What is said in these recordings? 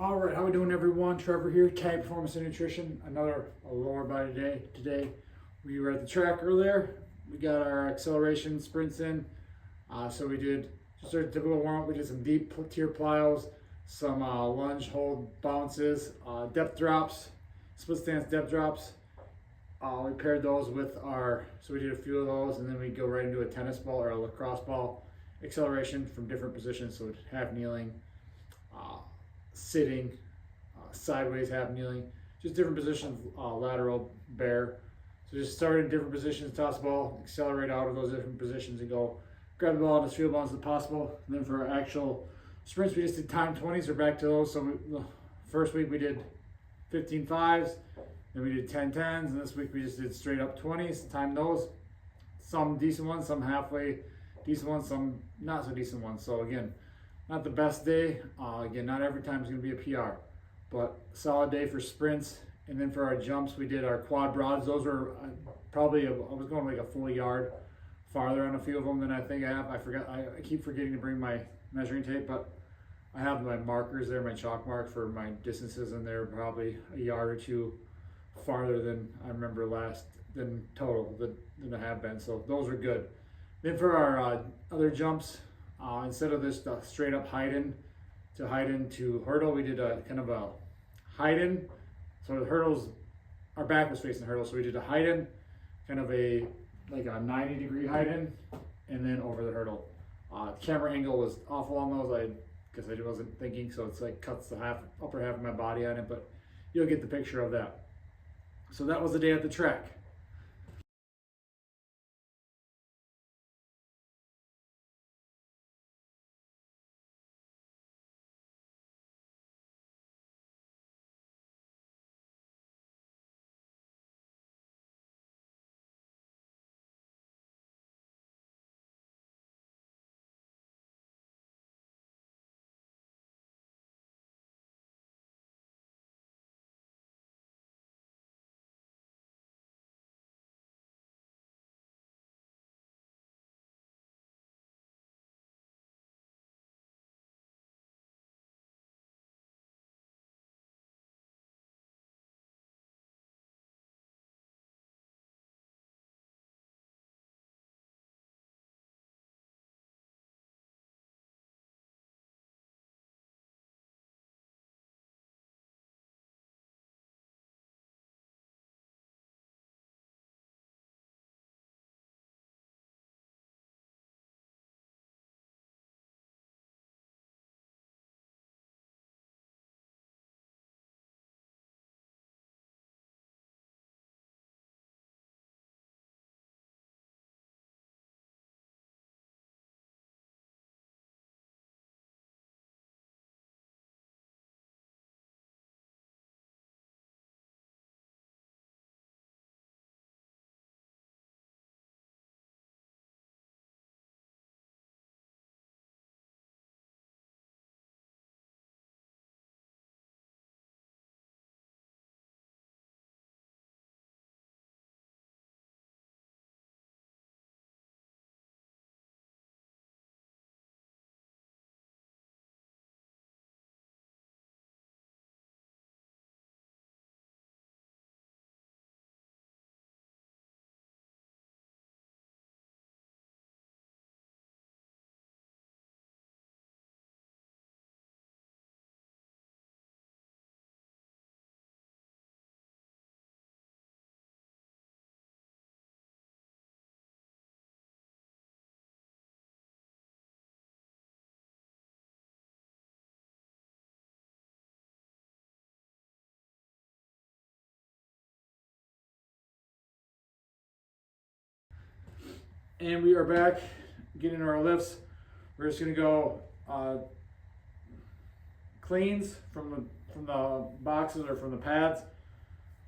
All right, how we doing, everyone? Trevor here, Tag Performance and Nutrition. Another lower body day today. We were at the track earlier. We got our acceleration sprints in. So we did just our typical warm up. We did some deep tier plyos, some lunge hold bounces, depth drops, split stance depth drops. We paired those with so we did a few of those, and then we go right into a tennis ball or a lacrosse ball acceleration from different positions. So half kneeling, sitting, sideways, half kneeling, just different positions, lateral, bear. So just start in different positions, toss the ball, accelerate out of those different positions and go grab the ball in as few bounds as possible. And then for our actual sprints, we just did time 20s. We're back to those. So the first week we did 15 5s, then we did 10 10s, and this week we just did straight up 20s, time those. Some decent ones, some halfway decent ones, some not so decent ones. So again, not the best day. Again, not every time is going to be a PR, but solid day for sprints. And then for our jumps, we did our quad broads. Those were probably, I was going like a full yard farther on a few of them than I think I have. I keep forgetting to bring my measuring tape, but I have my markers there, my chalk marks for my distances, and they're probably a yard or two farther than I remember than I have been. So those are good. Then for our other jumps, instead of this straight up height in to hurdle, we did a kind of a height in. So the hurdles, our back was facing the hurdle, so we did a height in, kind of like a 90-degree height in, and then over the hurdle. Camera angle was awful on those, because I wasn't thinking, so it's like cuts the upper half of my body on it, but you'll get the picture of that. So that was the day at the track. And we are back getting our lifts. We're just gonna go cleans from the boxes or from the pads.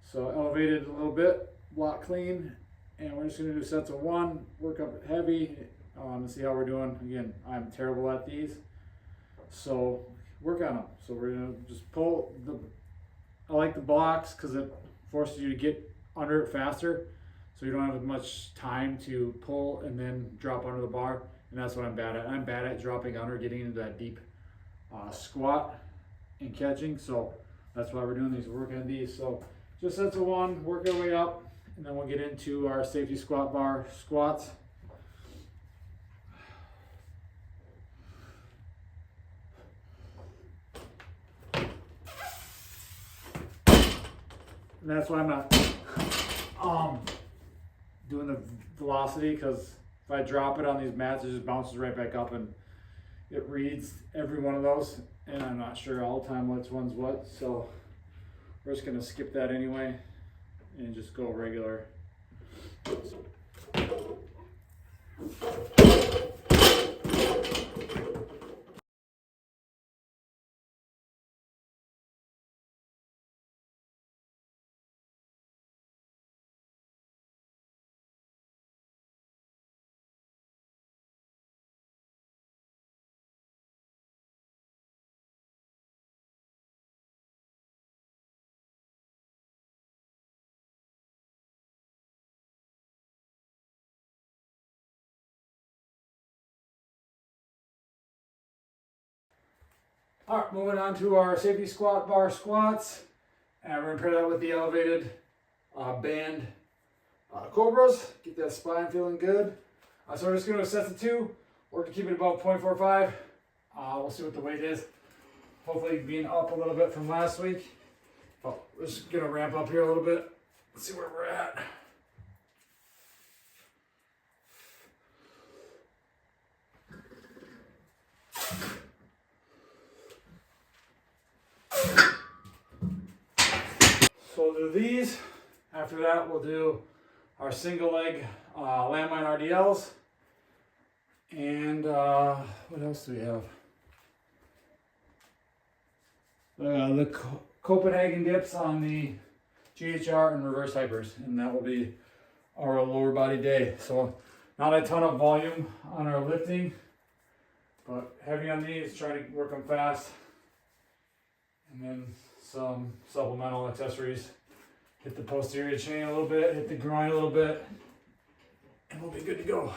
So elevated a little bit, block clean, and we're just gonna do sets of 1, work up heavy, and see how we're doing. Again, I'm terrible at these, so work on them. So we're gonna just pull I like the blocks because it forces you to get under it faster, so you don't have as much time to pull and then drop under the bar, and that's what I'm bad at. I'm bad at dropping under, getting into that deep squat, and catching. So that's why we're doing these, working on these. So just sets of one, work our way up, and then we'll get into our safety squat bar squats. And that's why I'm not doing the velocity, because if I drop it on these mats, it just bounces right back up and it reads every one of those, and I'm not sure all the time which one's what. So we're just gonna skip that anyway and just go regular. All right, moving on to our safety squat bar squats. And we're gonna pair that with the elevated band cobras. Get that spine feeling good. So we're just gonna set the two, work to keep it above 0.45. We'll see what the weight is. Hopefully being up a little bit from last week. But we're just gonna ramp up here a little bit. Let's see where we're at. So we'll do these. After that, we'll do our single leg landmine RDLs. And what else do we have? The Copenhagen dips on the GHR and reverse hypers. And that will be our lower body day. So not a ton of volume on our lifting, but heavy on these, trying to work them fast. And then some supplemental accessories. Hit the posterior chain a little bit, hit the groin a little bit, and we'll be good to go.